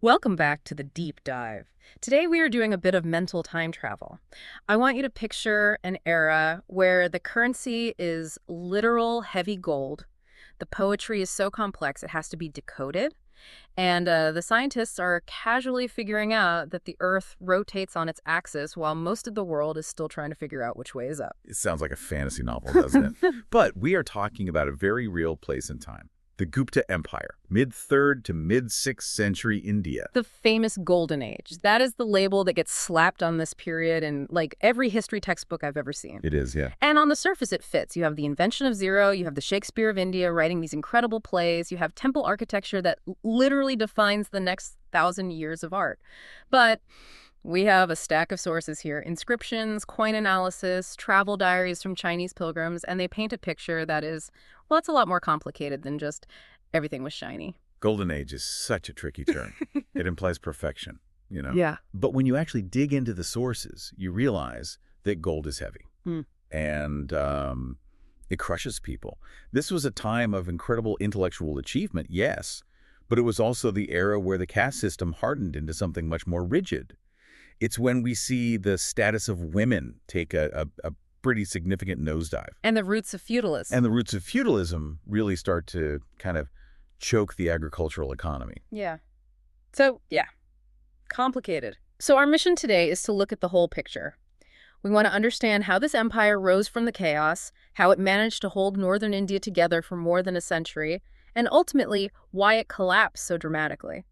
Welcome back to the deep dive. Today we are doing a bit of mental time travel. I want you to picture an era where the currency is literal heavy gold. The poetry is so complex it has to be decoded. And the scientists are casually figuring out that the Earth rotates on its axis while most of the world is still trying to figure out which way is up. It sounds like a fantasy novel, doesn't it? But we are talking about a very real place and time. The Gupta Empire, mid-3rd to mid-6th century India. The famous Golden Age. That is the label that gets slapped on this period in, like, every history textbook I've ever seen. It is, yeah. And on the surface, it fits. You have the invention of zero, you have the Shakespeare of India writing these incredible plays, you have temple architecture that literally defines the next 1,000 years of art. But we have a stack of sources here: inscriptions, coin analysis, travel diaries from Chinese pilgrims, and they paint a picture that is, well, it's a lot more complicated than just everything was shiny. Golden Age is such a tricky term. It implies perfection, you know? Yeah. But when you actually dig into the sources, you realize that gold is heavy. And it crushes people. This was a time of incredible intellectual achievement, yes, but it was also the era where the caste system hardened into something much more rigid. It's when we see the status of women take a pretty significant nosedive. And the roots of feudalism. And the roots of feudalism really start to kind of choke the agricultural economy. Yeah. So, yeah, complicated. So our mission today is to look at the whole picture. We want to understand how this empire rose from the chaos, how it managed to hold northern India together for more than a century, and ultimately, why it collapsed so dramatically.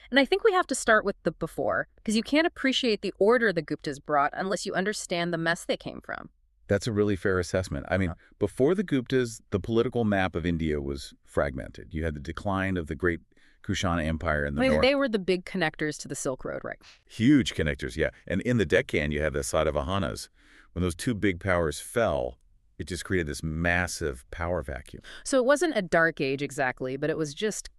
And I think we have to start with the before, because you can't appreciate the order the Guptas brought unless you understand the mess they came from. That's a really fair assessment. I mean, before the Guptas, the political map of India was fragmented. You had the decline of the great Kushan Empire in the north. They were the big connectors to the Silk Road, right? Huge connectors, yeah. And in the Deccan, you had the Satavahanas. When those two big powers fell, it just created this massive power vacuum. So it wasn't a dark age exactly, but it was just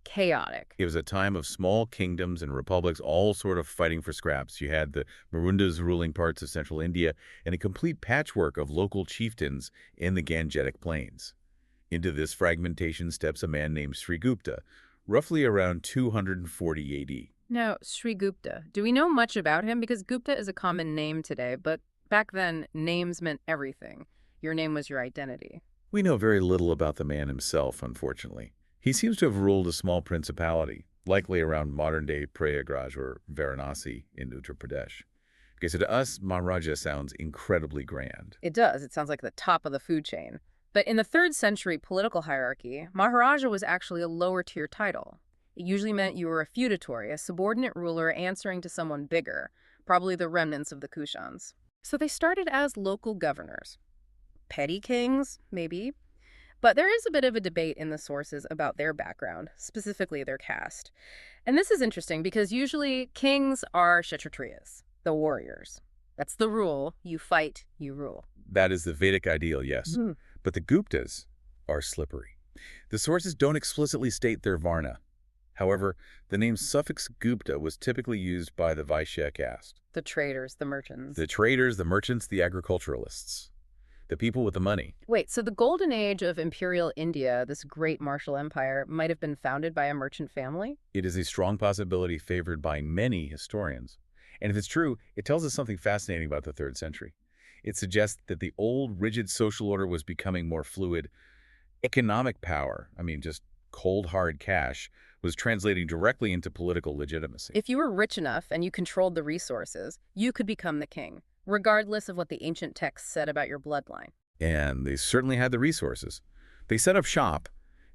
chaotic. It was a time of small kingdoms and republics all sort of fighting for scraps. You had the Marundas ruling parts of central India and a complete patchwork of local chieftains in the Gangetic Plains. Into this fragmentation steps a man named Srigupta, roughly around 240 AD. Now, Srigupta, do we know much about him? Because Gupta is a common name today, but back then, names meant everything. Your name was your identity. We know very little about the man himself, unfortunately. He seems to have ruled a small principality, likely around modern-day Prayagraj or Varanasi in Uttar Pradesh. Okay, so to us, Maharaja sounds incredibly grand. It does. It sounds like the top of the food chain. But in the 3rd century political hierarchy, Maharaja was actually a lower-tier title. It usually meant you were a feudatory, a subordinate ruler answering to someone bigger, probably the remnants of the Kushans. So they started as local governors. Petty kings, maybe. But there is a bit of a debate in the sources about their background, specifically their caste. And this is interesting because usually kings are kshatriyas, the warriors. That's the rule. You fight, you rule. That is the Vedic ideal, yes. But the Guptas are slippery. The sources don't explicitly state their Varna. However, the name suffix Gupta was typically used by the Vaishya caste. The traders, the merchants. The traders, the merchants, the agriculturalists. The people with the money. Wait, so the golden age of imperial India, this great martial empire, might have been founded by a merchant family? It is a strong possibility favored by many historians. And if it's true, it tells us something fascinating about the 3rd century. It suggests that the old, rigid social order was becoming more fluid. Economic power, I mean, just cold, hard cash, was translating directly into political legitimacy. If you were rich enough and you controlled the resources, you could become the king, regardless of what the ancient texts said about your bloodline. And they certainly had the resources. They set up shop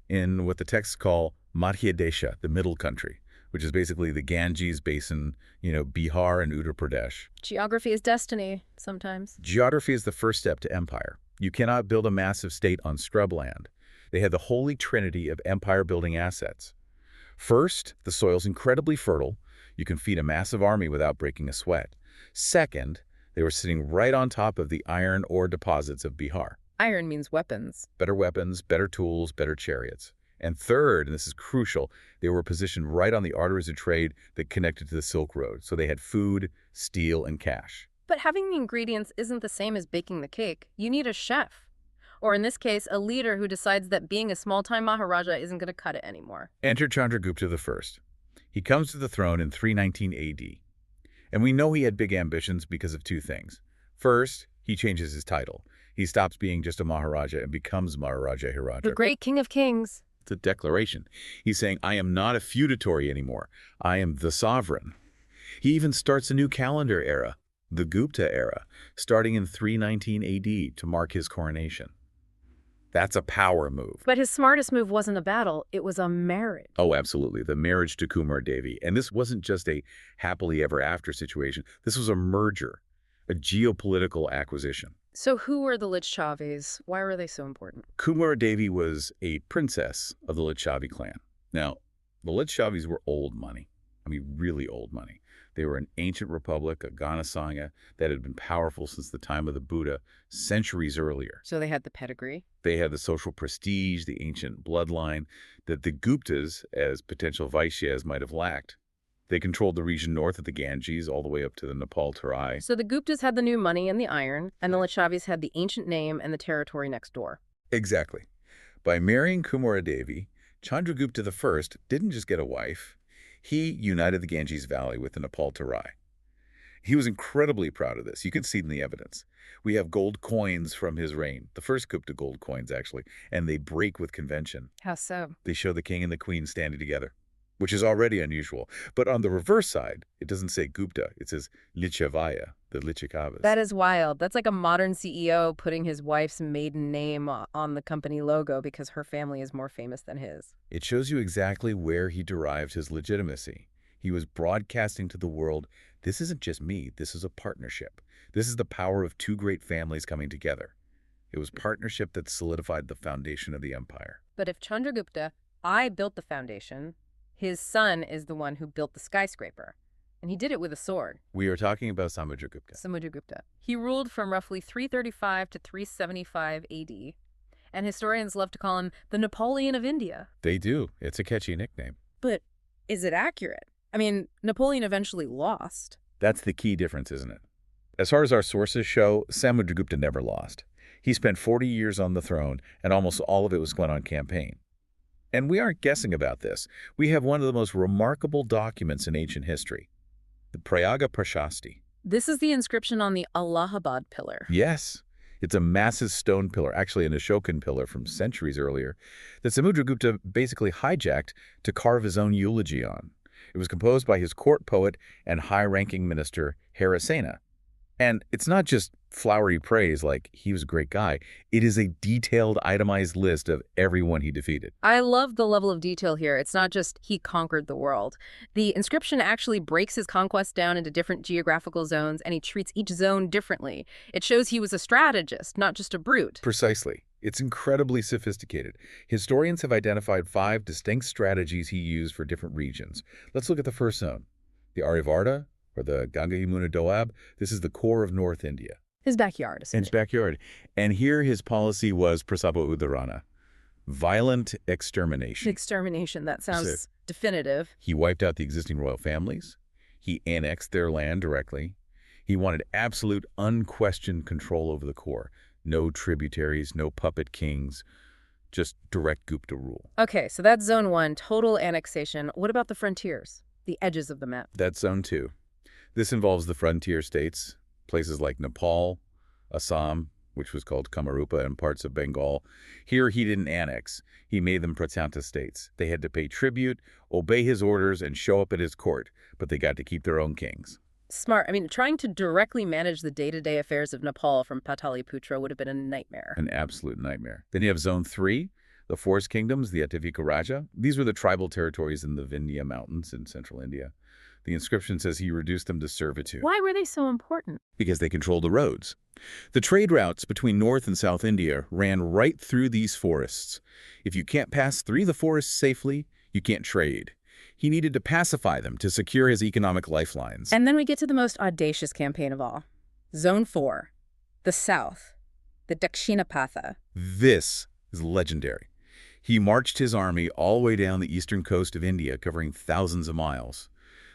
in what the texts call Madhya Desha, the middle country, which is basically the Ganges basin, Bihar and Uttar Pradesh. Geography is destiny, sometimes. Geography is the first step to empire. You cannot build a massive state on scrubland. They had the holy trinity of empire-building assets. First, the soil's incredibly fertile. You can feed a massive army without breaking a sweat. Second, they were sitting right on top of the iron ore deposits of Bihar. Iron means weapons. Better weapons, better tools, better chariots. And third, and this is crucial, they were positioned right on the arteries of trade that connected to the Silk Road. So they had food, steel, and cash. But having the ingredients isn't the same as baking the cake. You need a chef. Or in this case, a leader who decides that being a small-time Maharaja isn't going to cut it anymore. Enter Chandragupta I. He comes to the throne in 319 AD. And we know he had big ambitions because of two things. First, he changes his title. He stops being just a Maharaja and becomes Maharaja Hiraja. The great king of kings. It's a declaration. He's saying, I am not a feudatory anymore. I am the sovereign. He even starts a new calendar era, the Gupta era, starting in 319 AD to mark his coronation. That's a power move. But his smartest move wasn't a battle, it was a marriage. Oh, absolutely. The marriage to Kumar Devi. And this wasn't just a happily ever after situation. This was a merger, a geopolitical acquisition. So who were the Lichavis? Why were they so important? Kumar Devi was a princess of the Lichavi clan. Now, the Lichavis were old money. I mean, really old money. They were an ancient republic, a Ghana Sangha, that had been powerful since the time of the Buddha, centuries earlier. So they had the pedigree? They had the social prestige, the ancient bloodline, that the Guptas, as potential Vaishyas, might have lacked. They controlled the region north of the Ganges, all the way up to the Nepal Terai. So the Guptas had the new money and the iron, and the Lichavis had the ancient name and the territory next door. Exactly. By marrying Kumara Devi, Chandragupta I didn't just get a wife. He united the Ganges Valley with the Nepal Terai. He was incredibly proud of this. You can see it in the evidence. We have gold coins from his reign, the first Gupta gold coins, actually, and they break with convention. How so? They show the king and the queen standing together, which is already unusual. But on the reverse side, it doesn't say Gupta. It says Lichavaya, the Lichakavas. That is wild. That's like a modern CEO putting his wife's maiden name on the company logo because her family is more famous than his. It shows you exactly where he derived his legitimacy. He was broadcasting to the world, this isn't just me, this is a partnership. This is the power of two great families coming together. It was partnership that solidified the foundation of the empire. But if Chandragupta I built the foundation, his son is the one who built the skyscraper. And he did it with a sword. We are talking about Samudragupta. Samudragupta. He ruled from roughly 335 to 375 AD, and historians love to call him the Napoleon of India. They do. It's a catchy nickname. But is it accurate? I mean, Napoleon eventually lost. That's the key difference, isn't it? As far as our sources show, Samudragupta never lost. He spent 40 years on the throne, and almost all of it was spent on campaign. And we aren't guessing about this. We have one of the most remarkable documents in ancient history, the Prayaga Prashasti. This is the inscription on the Allahabad pillar. Yes. It's a massive stone pillar, actually an Ashokan pillar from centuries earlier, that Samudragupta basically hijacked to carve his own eulogy on. It was composed by his court poet and high-ranking minister, Harasena. And it's not just flowery praise like he was a great guy. It is a detailed, itemized list of everyone he defeated. I love the level of detail here. It's not just he conquered the world. The inscription actually breaks his conquest down into different geographical zones, and he treats each zone differently. It shows he was a strategist, not just a brute. Precisely. It's incredibly sophisticated. Historians have identified 5 distinct strategies he used for different regions. Let's look at the first zone. The Aryavarta, or the Ganga Yamuna Doab. This is the core of North India. His backyard, essentially. His backyard. And here his policy was Prasapa Udarana, violent extermination. Extermination, that sounds definitive. He wiped out the existing royal families. He annexed their land directly. He wanted absolute, unquestioned control over the core. No tributaries, no puppet kings, just direct Gupta rule. Okay, so that's zone 1, total annexation. What about the frontiers, the edges of the map? That's zone 2. This involves the frontier states, places like Nepal, Assam, which was called Kamarupa, and parts of Bengal. Here he didn't annex. He made them Pratyanta states. They had to pay tribute, obey his orders, and show up at his court, but they got to keep their own kings. Smart. I mean, trying to directly manage the day-to-day affairs of Nepal from Pataliputra would have been a nightmare. An absolute nightmare. Then you have zone 3, the forest kingdoms, the Atavika Raja. These were the tribal territories in the Vindhya Mountains in central India. The inscription says he reduced them to servitude. Why were they so important? Because they controlled the roads. The trade routes between North and South India ran right through these forests. If you can't pass through the forests safely, you can't trade. He needed to pacify them to secure his economic lifelines. And then we get to the most audacious campaign of all. Zone 4, the South, the Dakshinapatha. This is legendary. He marched his army all the way down the eastern coast of India, covering thousands of miles.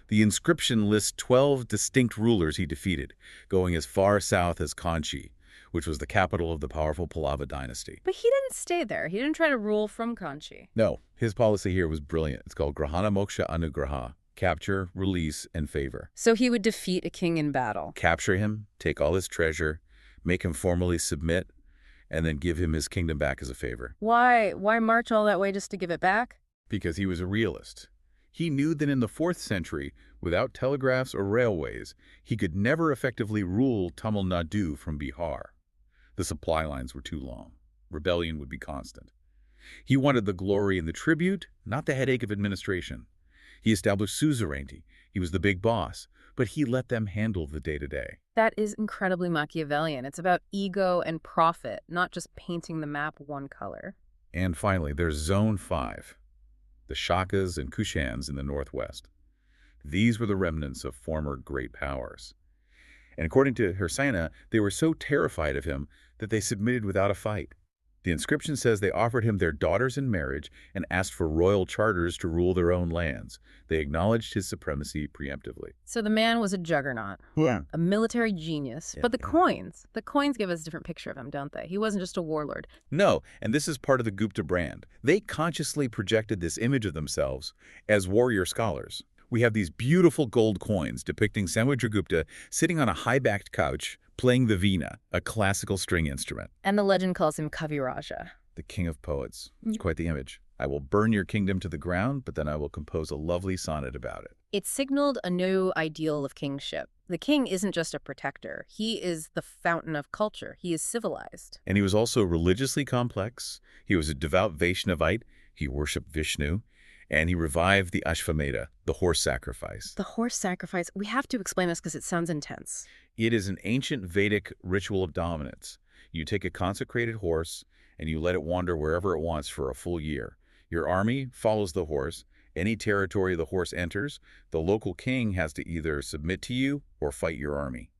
The inscription lists 12 distinct rulers he defeated, going as far south as Kanchi, which was the capital of the powerful Pallava dynasty. But he didn't stay there. He didn't try to rule from Kanchi. No, his policy here was brilliant. It's called Grahana Moksha Anugraha. Capture, release, and favor. So he would defeat a king in battle. Capture him, take all his treasure, make him formally submit, and then give him his kingdom back as a favor. Why march all that way just to give it back? Because he was a realist. He knew that in the 4th century, without telegraphs or railways, he could never effectively rule Tamil Nadu from Bihar. The supply lines were too long. Rebellion would be constant. He wanted the glory and the tribute, not the headache of administration. He established suzerainty. He was the big boss, but he let them handle the day-to-day. That is incredibly Machiavellian. It's about ego and profit, not just painting the map one color. And finally, there's Zone 5, the Shakas and Kushans in the northwest. These were the remnants of former great powers. And according to Hersena, they were so terrified of him that they submitted without a fight. The inscription says they offered him their daughters in marriage and asked for royal charters to rule their own lands. They acknowledged his supremacy preemptively. So the man was a juggernaut, Yeah. a military genius. Yeah, But the coins give us a different picture of him, don't they? He wasn't just a warlord. No, and this is part of the Gupta brand. They consciously projected this image of themselves as warrior scholars. We have these beautiful gold coins depicting Samudragupta sitting on a high-backed couch playing the veena, a classical string instrument. And the legend calls him Kaviraja. The king of poets. It's quite the image. I will burn your kingdom to the ground, but then I will compose a lovely sonnet about it. It signaled a new ideal of kingship. The king isn't just a protector. He is the fountain of culture. He is civilized. And he was also religiously complex. He was a devout Vaishnavite. He worshipped Vishnu. And he revived the Ashvamedha, the horse sacrifice. The horse sacrifice, we have to explain this because it sounds intense. It is an ancient Vedic ritual of dominance. You take a consecrated horse and you let it wander wherever it wants for a full year. Your army follows the horse. Any territory the horse enters, the local king has to either submit to you or fight your army.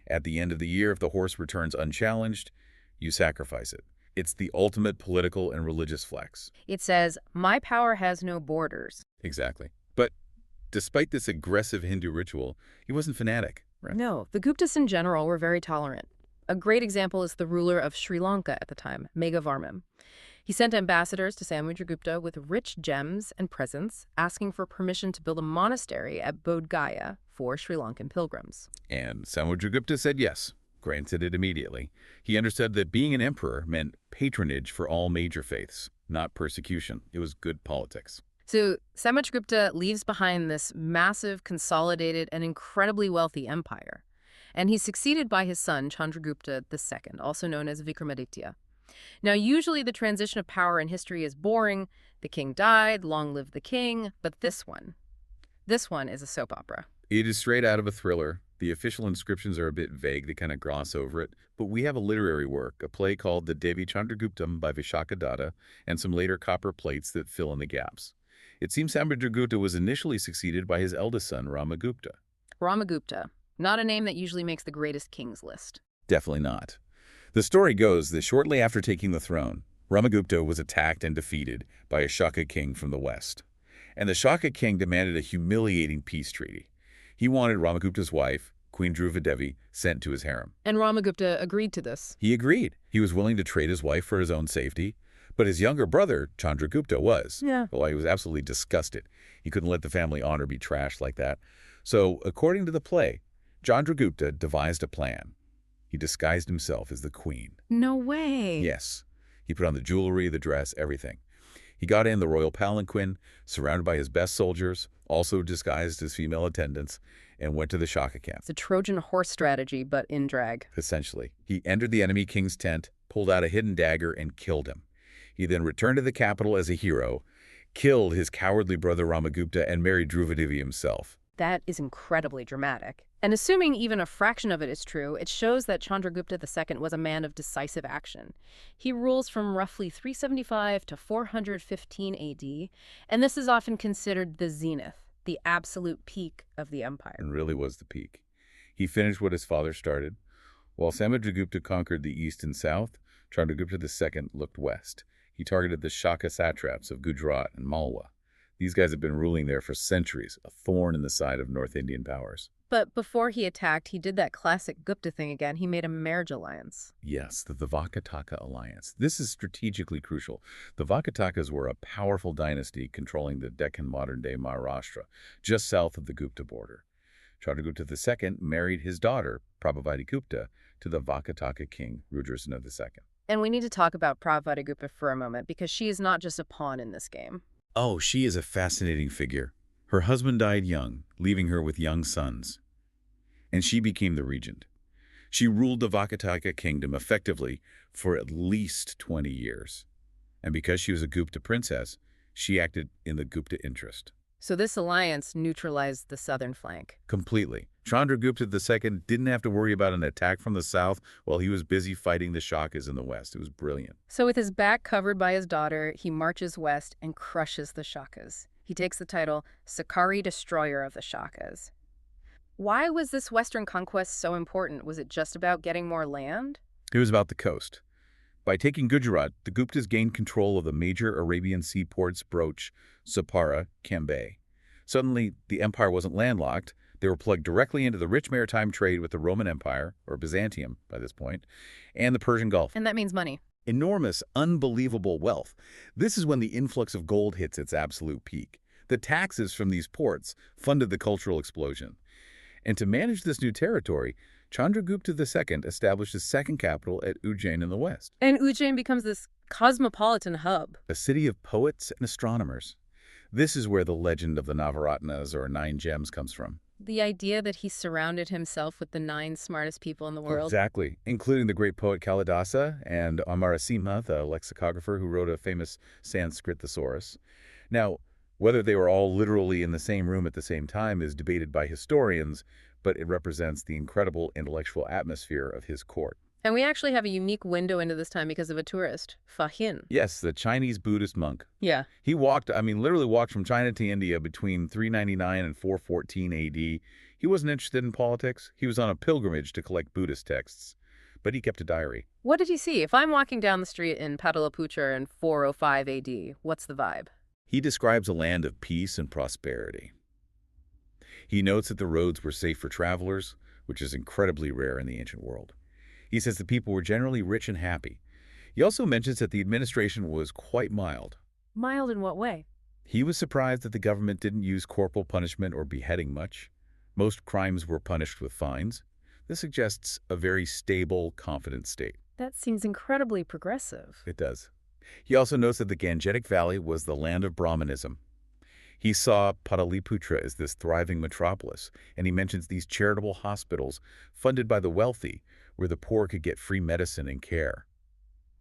At the end of the year, if the horse returns unchallenged, you sacrifice it. It's the ultimate political and religious flex. It says, my power has no borders. Exactly. But despite this aggressive Hindu ritual, he wasn't fanatic, right? No, the Guptas in general were very tolerant. A great example is the ruler of Sri Lanka at the time, Meghavarman. He sent ambassadors to Samudragupta with rich gems and presents, asking for permission to build a monastery at Bodh Gaya for Sri Lankan pilgrims. And Samudragupta said yes, granted it immediately. He understood that being an emperor meant patronage for all major faiths, not persecution. It was good politics. So Samudragupta leaves behind this massive, consolidated, and incredibly wealthy empire. And he's succeeded by his son, Chandragupta II, also known as Vikramaditya. Now, usually the transition of power in history is boring. The king died, long live the king. But this one is a soap opera. It is straight out of a thriller. The official inscriptions are a bit vague. They kind of gloss over it. But we have a literary work, a play called The Devi Chandraguptam by Vishakadatta, and some later copper plates that fill in the gaps. It seems Samudragupta was initially succeeded by his eldest son, Ramagupta. Ramagupta, not a name that usually makes the greatest kings list. Definitely not. The story goes that shortly after taking the throne, Ramagupta was attacked and defeated by a Shaka king from the west. And the Shaka king demanded a humiliating peace treaty. He wanted Ramagupta's wife, Queen Dhruvadevi, sent to his harem. And Ramagupta agreed to this. He agreed. He was willing to trade his wife for his own safety. But his younger brother, Chandragupta, was. Yeah. Well, he was absolutely disgusted. He couldn't let the family honor be trashed like that. So, according to the play, Chandragupta devised a plan. He disguised himself as the queen. No way. Yes. He put on the jewelry, the dress, everything. He got in the royal palanquin, surrounded by his best soldiers, also disguised as female attendants, and went to the Shaka camp. It's a Trojan horse strategy, but in drag. Essentially. He entered the enemy king's tent, pulled out a hidden dagger, and killed him. He then returned to the capital as a hero, killed his cowardly brother Ramagupta, and married Dhruvadevi himself. That is incredibly dramatic. And assuming even a fraction of it is true, it shows that Chandragupta II was a man of decisive action. He rules from roughly 375 to 415 AD, and this is often considered the zenith, the absolute peak of the empire. And really was the peak. He finished what his father started. While Samudragupta conquered the east and south, Chandragupta II looked west. He targeted the Shaka satraps of Gujarat and Malwa. These guys have been ruling there for centuries, a thorn in the side of North Indian powers. But before he attacked, he did that classic Gupta thing again. He made a marriage alliance. Yes, the Vakataka alliance. This is strategically crucial. The Vakatakas were a powerful dynasty controlling the Deccan modern-day Maharashtra, just south of the Gupta border. Chandragupta II married his daughter, Prabhavati Gupta, to the Vakataka king, Rudrasena II. And we need to talk about Prabhavati Gupta for a moment, because she is not just a pawn in this game. Oh, she is a fascinating figure. Her husband died young, leaving her with young sons, and she became the regent. She ruled the Vakataka kingdom effectively for at least 20 years. And because she was a Gupta princess, she acted in the Gupta interest. So this alliance neutralized the southern flank. Completely. Chandragupta II didn't have to worry about an attack from the south while he was busy fighting the Shakas in the west. It was brilliant. So with his back covered by his daughter, he marches west and crushes the Shakas. He takes the title Sakari, Destroyer of the Shakas. Why was this western conquest so important? Was it just about getting more land? It was about the coast. By taking Gujarat, the Guptas gained control of the major Arabian seaports Broach, Sapara, Cambay. Suddenly, the empire wasn't landlocked. They were plugged directly into the rich maritime trade with the Roman Empire, or Byzantium by this point, and the Persian Gulf. And that means money. Enormous, unbelievable wealth. This is when the influx of gold hits its absolute peak. The taxes from these ports funded the cultural explosion. And to manage this new territory, Chandragupta II established his second capital at Ujjain in the west. And Ujjain becomes this cosmopolitan hub. A city of poets and astronomers. This is where the legend of the Navaratnas, or 9 gems, comes from. The idea that he surrounded himself with the 9 smartest people in the world. Exactly, including the great poet Kalidasa and Amarasima, the lexicographer who wrote a famous Sanskrit thesaurus. Now, whether they were all literally in the same room at the same time is debated by historians, but it represents the incredible intellectual atmosphere of his court. And we actually have a unique window into this time because of a tourist, Fa Hin. Yes, the Chinese Buddhist monk. Yeah. He literally walked from China to India between 399 and 414 AD. He wasn't interested in politics. He was on a pilgrimage to collect Buddhist texts. But he kept a diary. What did he see? If I'm walking down the street in Pataliputra in 405 AD, what's the vibe? He describes a land of peace and prosperity. He notes that the roads were safe for travelers, which is incredibly rare in the ancient world. He says the people were generally rich and happy. He also mentions that the administration was quite mild. Mild in what way? He was surprised that the government didn't use corporal punishment or beheading much. Most crimes were punished with fines. This suggests a very stable, confident state. That seems incredibly progressive. It does. He also notes that the Gangetic Valley was the land of Brahmanism. He saw Pataliputra as this thriving metropolis, and he mentions these charitable hospitals funded by the wealthy, where the poor could get free medicine and care.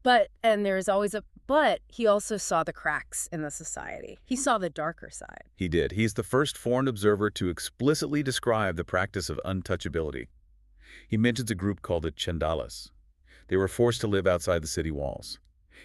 But, and there's always a but, he also saw the cracks in the society. He saw the darker side. He did. He's the first foreign observer to explicitly describe the practice of untouchability. He mentions a group called the Chandalas. They were forced to live outside the city walls.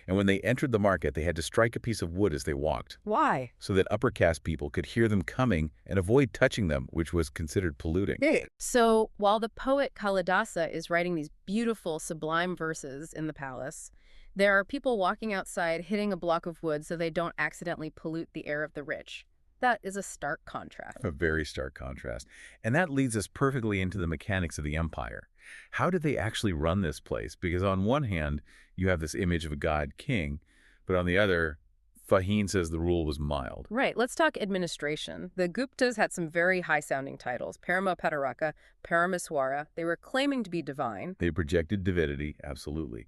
And when they entered the market, they had to strike a piece of wood as they walked. Why? So that upper caste people could hear them coming and avoid touching them, which was considered polluting. So while the poet Kalidasa is writing these beautiful, sublime verses in the palace, there are people walking outside hitting a block of wood so they don't accidentally pollute the air of the rich. That is a stark contrast. A very stark contrast. And that leads us perfectly into the mechanics of the empire. How did they actually run this place? Because on one hand, you have this image of a god king, but on the other, Fa Hin says the rule was mild. Right. Let's talk administration. The Guptas had some very high-sounding titles. Paramapataraka, Parameswara. They were claiming to be divine. They projected divinity, absolutely.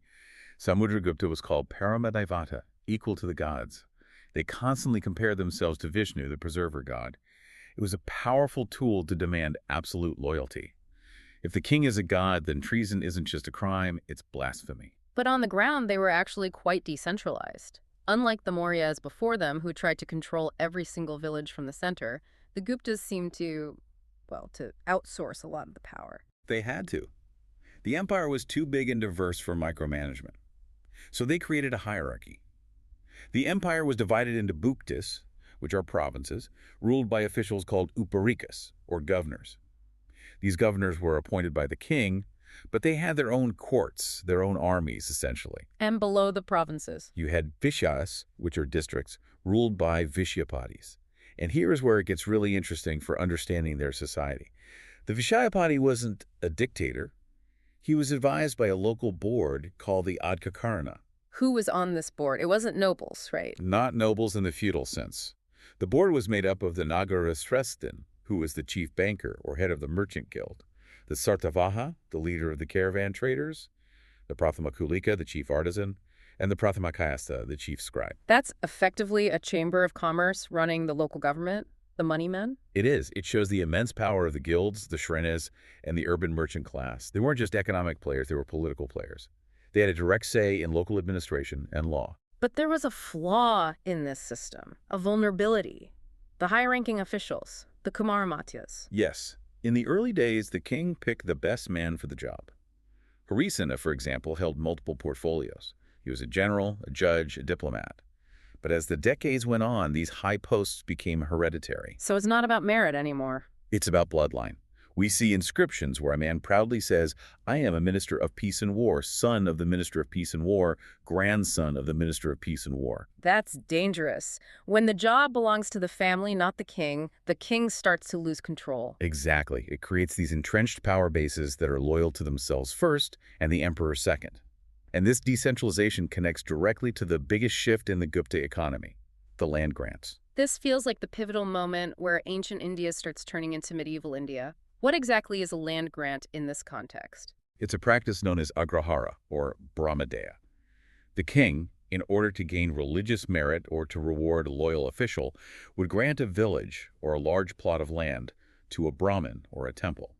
Samudragupta was called Paramadevata, equal to the gods. They constantly compared themselves to Vishnu, the preserver god. It was a powerful tool to demand absolute loyalty. If the king is a god, then treason isn't just a crime, it's blasphemy. But on the ground, they were actually quite decentralized. Unlike the Mauryas before them, who tried to control every single village from the center, the Guptas seemed to outsource a lot of the power. They had to. The empire was too big and diverse for micromanagement. So they created a hierarchy. The empire was divided into buktis, which are provinces, ruled by officials called uparikas, or governors. These governors were appointed by the king, but they had their own courts, their own armies, essentially. And below the provinces. You had vishyas, which are districts, ruled by vishyapatis. And here is where it gets really interesting for understanding their society. The Vishayapati wasn't a dictator. He was advised by a local board called the Adhikakarana. Who was on this board? It wasn't nobles, right? Not nobles in the feudal sense. The board was made up of the Nagarasrestin, who was the chief banker or head of the merchant guild, the Sartavaha, the leader of the caravan traders, the Prathamakulika, the chief artisan, and the Prathamakayastha, the chief scribe. That's effectively a chamber of commerce running the local government, the money men? It is. It shows the immense power of the guilds, the shrenes, and the urban merchant class. They weren't just economic players, they were political players. They had a direct say in local administration and law. But there was a flaw in this system, a vulnerability. The high-ranking officials, the Kumaramatyas. Yes. In the early days, the king picked the best man for the job. Harisena, for example, held multiple portfolios. He was a general, a judge, a diplomat. But as the decades went on, these high posts became hereditary. So it's not about merit anymore. It's about bloodline. We see inscriptions where a man proudly says, I am a minister of peace and war, son of the minister of peace and war, grandson of the minister of peace and war. That's dangerous. When the job belongs to the family, not the king starts to lose control. Exactly. It creates these entrenched power bases that are loyal to themselves first and the emperor second. And this decentralization connects directly to the biggest shift in the Gupta economy, the land grants. This feels like the pivotal moment where ancient India starts turning into medieval India. What exactly is a land grant in this context? It's a practice known as agrahara, or brahmadeya. The king, in order to gain religious merit or to reward a loyal official, would grant a village or a large plot of land to a Brahmin or a temple.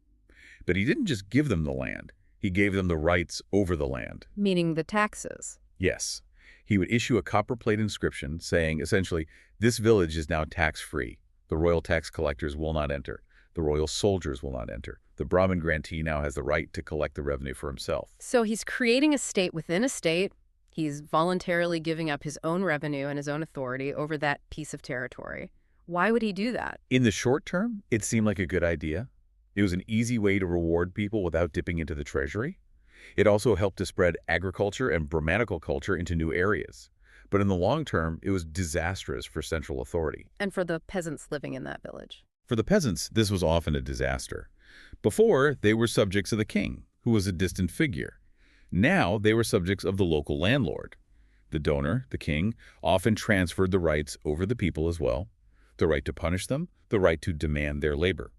But he didn't just give them the land. He gave them the rights over the land. Meaning the taxes. Yes. He would issue a copper-plate inscription saying, essentially, this village is now tax-free. The royal tax collectors will not enter. The royal soldiers will not enter. The Brahmin grantee now has the right to collect the revenue for himself. So he's creating a state within a state. He's voluntarily giving up his own revenue and his own authority over that piece of territory. Why would he do that? In the short term, it seemed like a good idea. It was an easy way to reward people without dipping into the treasury. It also helped to spread agriculture and Brahmanical culture into new areas. But in the long term, it was disastrous for central authority. And for the peasants living in that village. For the peasants, this was often a disaster. Before, they were subjects of the king, who was a distant figure. Now, they were subjects of the local landlord. The donor, the king, often transferred the rights over the people as well. The right to punish them, the right to demand their labor.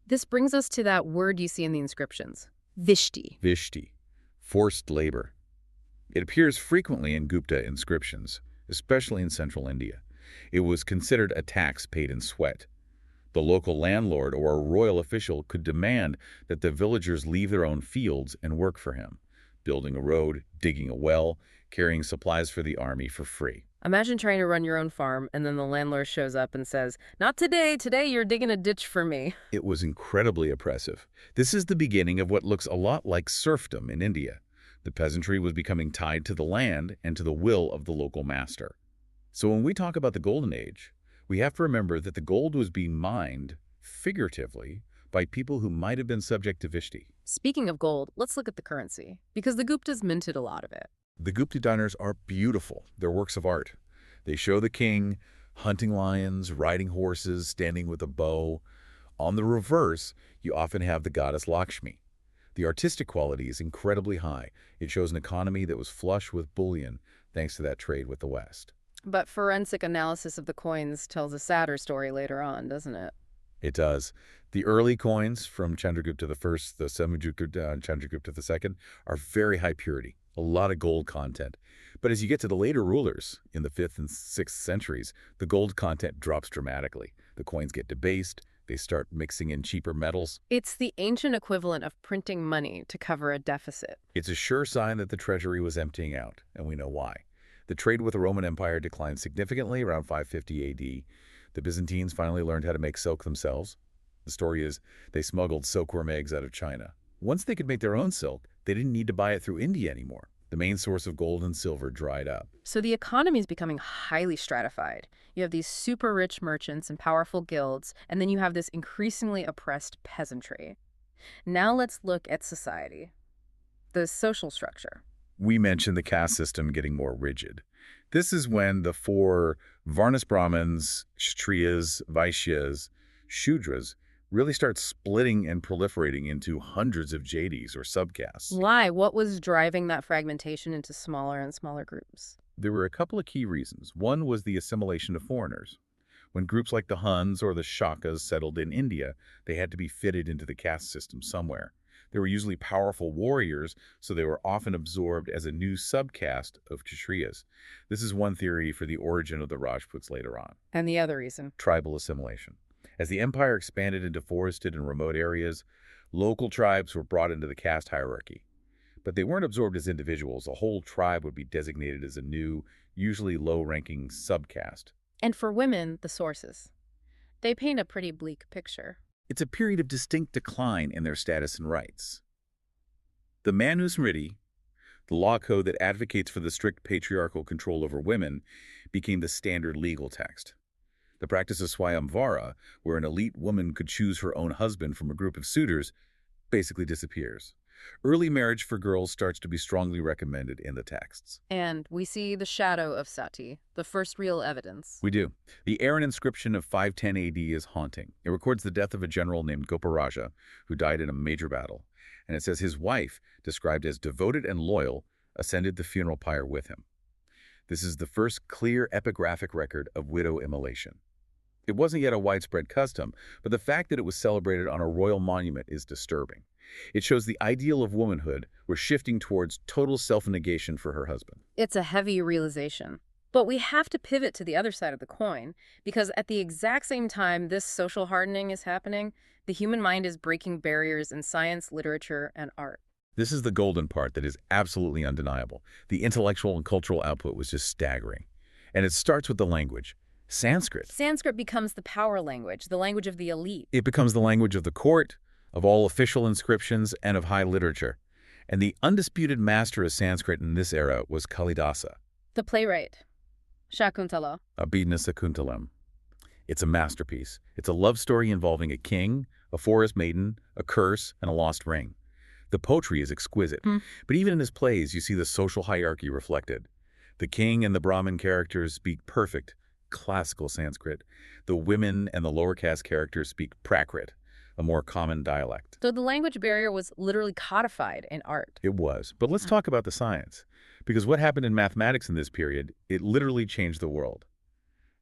This brings us to that word you see in the inscriptions, vishti. Vishti, forced labor. It appears frequently in Gupta inscriptions, especially in central India. It was considered a tax paid in sweat. The local landlord or a royal official could demand that the villagers leave their own fields and work for him, building a road, digging a well, carrying supplies for the army for free. Imagine trying to run your own farm, and then the landlord shows up and says, not today, today you're digging a ditch for me. It was incredibly oppressive. This is the beginning of what looks a lot like serfdom in India. The peasantry was becoming tied to the land and to the will of the local master. So when we talk about the Golden Age, we have to remember that the gold was being mined, figuratively, by people who might have been subject to Vishti. Speaking of gold, let's look at the currency, because the Guptas minted a lot of it. The Gupta dinars are beautiful. They're works of art. They show the king hunting lions, riding horses, standing with a bow. On the reverse, you often have the goddess Lakshmi. The artistic quality is incredibly high. It shows an economy that was flush with bullion thanks to that trade with the West. But forensic analysis of the coins tells a sadder story later on, doesn't it? It does. The early coins from Chandragupta I, the Samudragupta, and Chandragupta II are very high purity, a lot of gold content. But as you get to the later rulers in the 5th and 6th centuries, the gold content drops dramatically. The coins get debased, they start mixing in cheaper metals. It's the ancient equivalent of printing money to cover a deficit. It's a sure sign that the treasury was emptying out, and we know why. The trade with the Roman Empire declined significantly around 550 AD. The Byzantines finally learned how to make silk themselves. The story is they smuggled silkworm eggs out of China. Once they could make their own silk, they didn't need to buy it through India anymore. The main source of gold and silver dried up. So the economy is becoming highly stratified. You have these super rich merchants and powerful guilds, and then you have this increasingly oppressed peasantry. Now let's look at society, the social structure. We mentioned the caste system getting more rigid. This is when the four Varnas Brahmins, Kshatriyas, Vaishyas, Shudras really start splitting and proliferating into hundreds of jadis or subcastes. Why? What was driving that fragmentation into smaller and smaller groups? There were a couple of key reasons. One was the assimilation of foreigners. When groups like the Huns or the Shakas settled in India, they had to be fitted into the caste system somewhere. They were usually powerful warriors, so they were often absorbed as a new subcaste of Kshatriyas. This is one theory for the origin of the Rajputs later on. And the other reason? Tribal assimilation. As the empire expanded into forested and remote areas, local tribes were brought into the caste hierarchy. But they weren't absorbed as individuals. A whole tribe would be designated as a new, usually low-ranking subcaste. And for women, the sources. They paint a pretty bleak picture. It's a period of distinct decline in their status and rights. The Manusmriti, the law code that advocates for the strict patriarchal control over women, became the standard legal text. The practice of Swayamvara, where an elite woman could choose her own husband from a group of suitors, basically disappears. Early marriage for girls starts to be strongly recommended in the texts. And we see the shadow of sati, the first real evidence. We do. The Aaron inscription of 510 AD is haunting. It records the death of a general named Goparaja, who died in a major battle. And it says his wife, described as devoted and loyal, ascended the funeral pyre with him. This is the first clear epigraphic record of widow immolation. It wasn't yet a widespread custom, but the fact that it was celebrated on a royal monument is disturbing. It shows the ideal of womanhood was shifting towards total self-negation for her husband. It's a heavy realization. But we have to pivot to the other side of the coin, because at the exact same time this social hardening is happening, the human mind is breaking barriers in science, literature, and art. This is the golden part that is absolutely undeniable. The intellectual and cultural output was just staggering. And it starts with the language. Sanskrit. Sanskrit becomes the power language, the language of the elite. It becomes the language of the court, of all official inscriptions, and of high literature. And the undisputed master of Sanskrit in this era was Kalidasa. The playwright, Shakuntala. Abhidna Sakuntalam. It's a masterpiece. It's a love story involving a king, a forest maiden, a curse, and a lost ring. The poetry is exquisite. But even in his plays, you see the social hierarchy reflected. The king and the Brahmin characters speak perfect, classical Sanskrit. The women and the lower caste characters speak Prakrit, a more common dialect. So the language barrier was literally codified in art. It was. But let's talk about the science. Because what happened in mathematics in this period, it literally changed the world.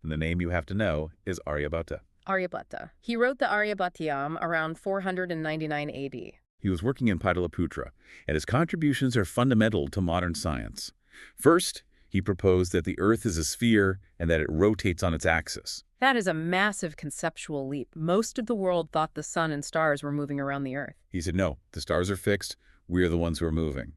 And the name you have to know is Aryabhatta. Aryabhatta. He wrote the Aryabhatyam around 499 AD. He was working in Pataliputra, and his contributions are fundamental to modern science. First, he proposed that the Earth is a sphere and that it rotates on its axis. That is a massive conceptual leap. Most of the world thought the sun and stars were moving around the Earth. He said, no, the stars are fixed. We're the ones who are moving.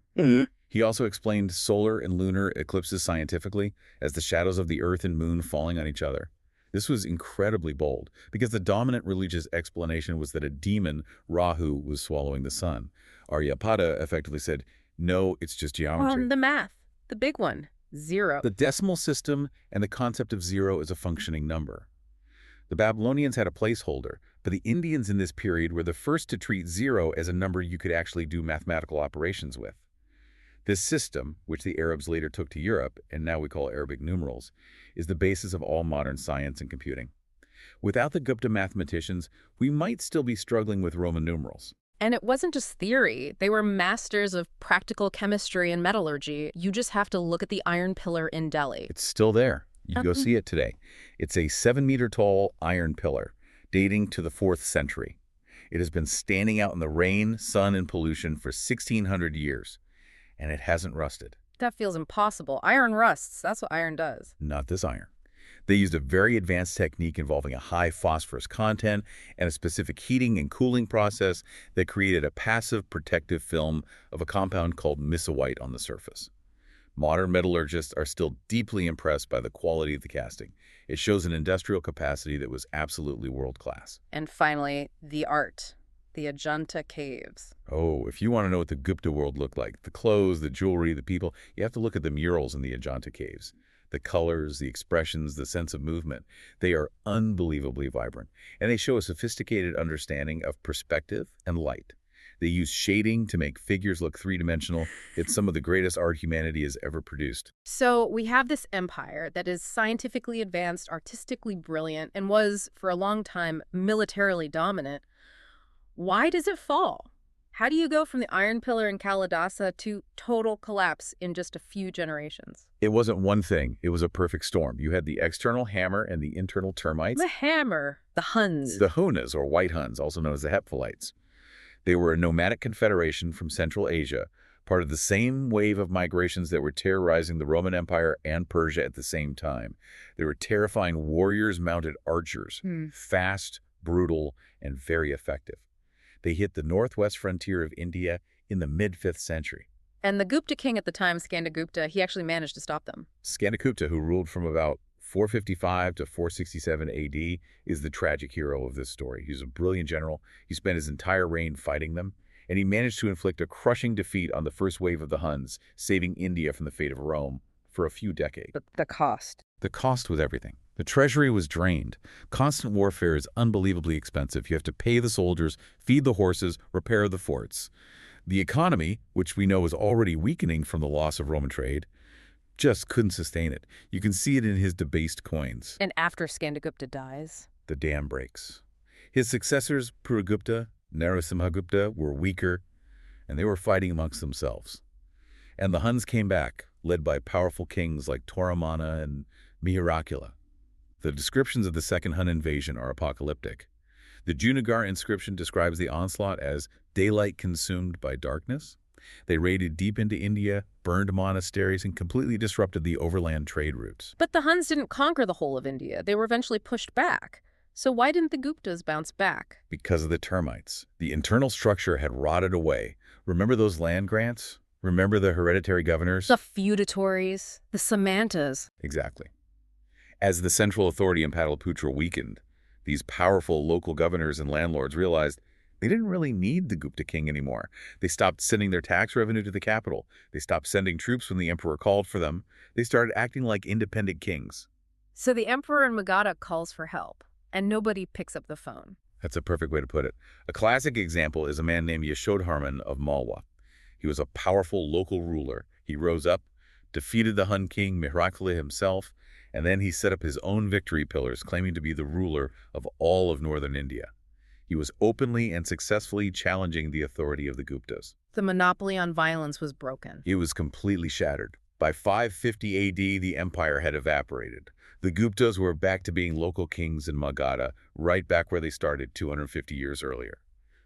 He also explained solar and lunar eclipses scientifically as the shadows of the Earth and Moon falling on each other. This was incredibly bold because the dominant religious explanation was that a demon, Rahu, was swallowing the sun. Aryabhatta effectively said, no, it's just geometry. The math, the big one, 0. The decimal system and the concept of 0 as a functioning number. The Babylonians had a placeholder, but the Indians in this period were the first to treat 0 as a number you could actually do mathematical operations with. This system, which the Arabs later took to Europe, and now we call Arabic numerals, is the basis of all modern science and computing. Without the Gupta mathematicians, we might still be struggling with Roman numerals. And it wasn't just theory. They were masters of practical chemistry and metallurgy. You just have to look at the iron pillar in Delhi. It's still there. You can go see it today. It's a 7-meter-tall iron pillar, dating to the 4th century. It has been standing out in the rain, sun, and pollution for 1,600 years. And it hasn't rusted. That feels impossible. Iron rusts. That's what iron does. Not this iron. They used a very advanced technique involving a high phosphorus content and a specific heating and cooling process that created a passive protective film of a compound called misawite on the surface. Modern metallurgists are still deeply impressed by the quality of the casting. It shows an industrial capacity that was absolutely world-class. And finally, the art. The Ajanta caves. Oh, if you want to know what the Gupta world looked like, the clothes, the jewelry, the people, you have to look at the murals in the Ajanta caves. The colors, the expressions, the sense of movement, they are unbelievably vibrant. And they show a sophisticated understanding of perspective and light. They use shading to make figures look three-dimensional. It's some of the greatest art humanity has ever produced. So we have this empire that is scientifically advanced, artistically brilliant, and was, for a long time, militarily dominant. Why does it fall? How do you go from the Iron Pillar in Kalidasa to total collapse in just a few generations? It wasn't one thing. It was a perfect storm. You had the external hammer and the internal termites. The hammer. The Huns. The Hunas, or White Huns, also known as the Hephthalites. They were a nomadic confederation from Central Asia, part of the same wave of migrations that were terrorizing the Roman Empire and Persia at the same time. They were terrifying warriors-mounted archers, fast, brutal, and very effective. They hit the northwest frontier of India in the mid-5th century. And the Gupta king at the time, Skandagupta, he actually managed to stop them. Skandagupta, who ruled from about 455 to 467 AD, is the tragic hero of this story. He's a brilliant general. He spent his entire reign fighting them, and he managed to inflict a crushing defeat on the first wave of the Huns, saving India from the fate of Rome for a few decades. But the cost. The cost was everything. The treasury was drained. Constant warfare is unbelievably expensive. You have to pay the soldiers, feed the horses, repair the forts. The economy, which we know is already weakening from the loss of Roman trade, just couldn't sustain it. You can see it in his debased coins. And after Skandagupta dies? The dam breaks. His successors, Prayaga, Narasimhagupta, were weaker, and they were fighting amongst themselves. And the Huns came back, led by powerful kings like Toramana and Mihirakula. The descriptions of the Second Hun invasion are apocalyptic. The Junagar inscription describes the onslaught as daylight consumed by darkness. They raided deep into India, burned monasteries, and completely disrupted the overland trade routes. But the Huns didn't conquer the whole of India. They were eventually pushed back. So why didn't the Guptas bounce back? Because of the termites. The internal structure had rotted away. Remember those land grants? Remember the hereditary governors? The feudatories, the Samantas. Exactly. As the central authority in Pataliputra weakened, these powerful local governors and landlords realized they didn't really need the Gupta king anymore. They stopped sending their tax revenue to the capital. They stopped sending troops when the emperor called for them. They started acting like independent kings. So the emperor in Magadha calls for help, and nobody picks up the phone. That's a perfect way to put it. A classic example is a man named Yashodharman of Malwa. He was a powerful local ruler. He rose up, defeated the Hun king Mihirakula himself, and then he set up his own victory pillars, claiming to be the ruler of all of northern India. He was openly and successfully challenging the authority of the Guptas. The monopoly on violence was broken. It was completely shattered. By 550 AD, the empire had evaporated. The Guptas were back to being local kings in Magadha, right back where they started 250 years earlier.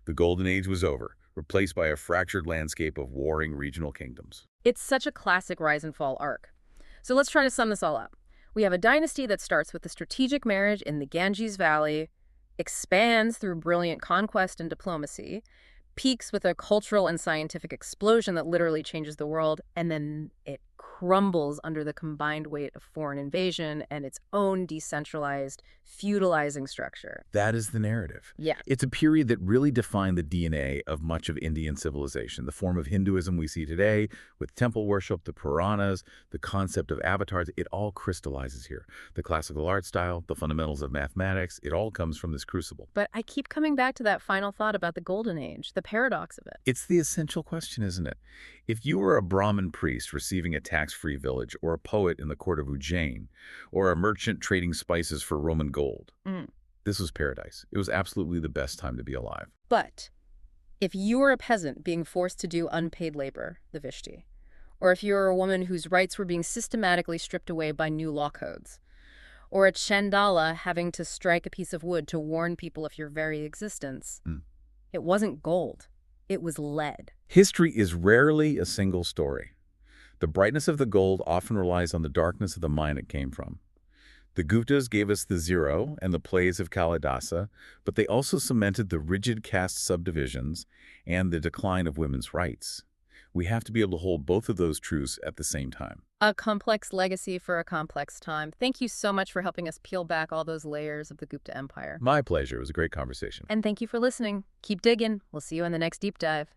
The Golden Age was over, replaced by a fractured landscape of warring regional kingdoms. It's such a classic rise and fall arc. So let's try to sum this all up. We have a dynasty that starts with a strategic marriage in the Ganges Valley, expands through brilliant conquest and diplomacy, peaks with a cultural and scientific explosion that literally changes the world, and then it crumbles under the combined weight of foreign invasion and its own decentralized, feudalizing structure. That is the narrative. Yeah. It's a period that really defined the DNA of much of Indian civilization, the form of Hinduism we see today, with temple worship, the Puranas, the concept of avatars. It all crystallizes here. The classical art style, the fundamentals of mathematics, it all comes from this crucible. But I keep coming back to that final thought about the Golden Age, the paradox of it. It's the essential question, isn't it? If you were a Brahmin priest receiving a tax-free village, or a poet in the court of Ujjain, or a merchant trading spices for Roman gold, this was paradise. It was absolutely the best time to be alive. But if you were a peasant being forced to do unpaid labor, the Vishti, or if you were a woman whose rights were being systematically stripped away by new law codes, or a Chandala having to strike a piece of wood to warn people of your very existence, it wasn't gold. It was lead. History is rarely a single story. The brightness of the gold often relies on the darkness of the mine it came from. The Guptas gave us the zero and the plays of Kalidasa, but they also cemented the rigid caste subdivisions and the decline of women's rights. We have to be able to hold both of those truths at the same time. A complex legacy for a complex time. Thank you so much for helping us peel back all those layers of the Gupta Empire. My pleasure. It was a great conversation. And thank you for listening. Keep digging. We'll see you in the next deep dive.